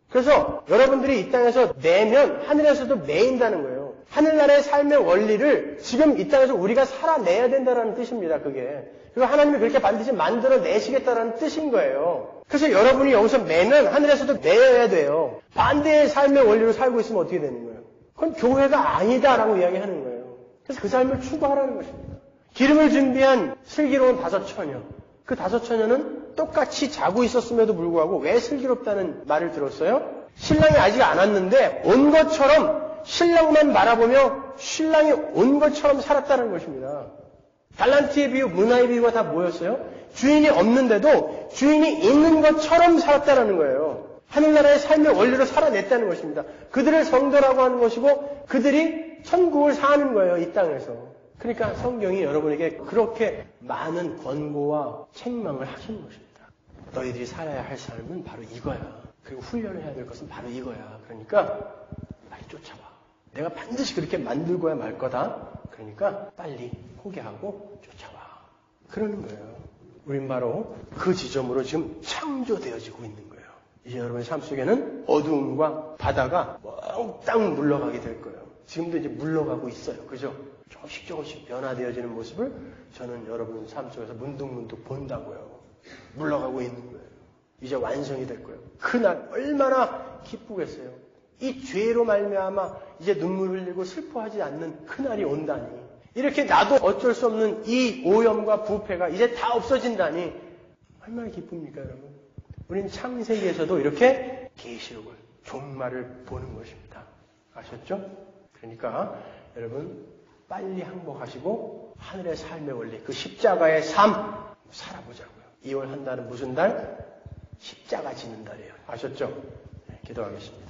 그래서 여러분들이 이 땅에서 매면 하늘에서도 매인다는 거예요. 하늘나라의 삶의 원리를 지금 이 땅에서 우리가 살아내야 된다는 뜻입니다. 그게. 그리고 하나님이 그렇게 반드시 만들어내시겠다는 뜻인 거예요. 그래서 여러분이 여기서 매면 하늘에서도 매여야 돼요. 반대의 삶의 원리로 살고 있으면 어떻게 되는 거예요? 그건 교회가 아니다라고 이야기하는 거예요. 그래서 그 삶을 추구하라는 것입니다. 기름을 준비한 슬기로운 5처녀. 그 5처녀는 똑같이 자고 있었음에도 불구하고 왜 슬기롭다는 말을 들었어요? 신랑이 아직 안 왔는데 온 것처럼 신랑만 바라보며 신랑이 온 것처럼 살았다는 것입니다. 달란트의 비유, 문화의 비유가 다 뭐였어요? 주인이 없는데도 주인이 있는 것처럼 살았다는 거예요. 하늘나라의 삶의 원리로 살아냈다는 것입니다. 그들을 성도라고 하는 것이고 그들이 천국을 사는 거예요, 이 땅에서. 그러니까 성경이 여러분에게 그렇게 많은 권고와 책망을 하시는 것입니다. 너희들이 살아야 할 삶은 바로 이거야. 그리고 훈련을 해야 될 것은 바로 이거야. 그러니까 빨리 쫓아와. 내가 반드시 그렇게 만들고야 말 거다. 그러니까 빨리 포기하고 쫓아와. 그러는 거예요. 우린 바로 그 지점으로 지금 창조되어지고 있는 거예요. 이제 여러분의 삶 속에는 어두움과 바다가 몽땅 물러가게 될 거예요. 지금도 이제 물러가고 있어요. 그죠? 조금씩 변화되어지는 모습을 저는 여러분 삶 속에서 문득문득 본다고요. 물러가고 있는 거예요. 이제 완성이 될 거예요. 그날 얼마나 기쁘겠어요. 이 죄로 말미암아 이제 눈물 흘리고 슬퍼하지 않는 그날이 온다니. 이렇게 나도 어쩔 수 없는 이 오염과 부패가 이제 다 없어진다니. 얼마나 기쁩니까, 여러분? 우리는 창세기에서도 이렇게 계시록을, 종말을 보는 것입니다. 아셨죠? 그러니까 여러분 빨리 항복하시고 하늘의 삶의 원리, 그 십자가의 삶 살아보자고요. 2월 한 달은 무슨 달? 십자가 지는 달이에요. 아셨죠? 네, 기도하겠습니다.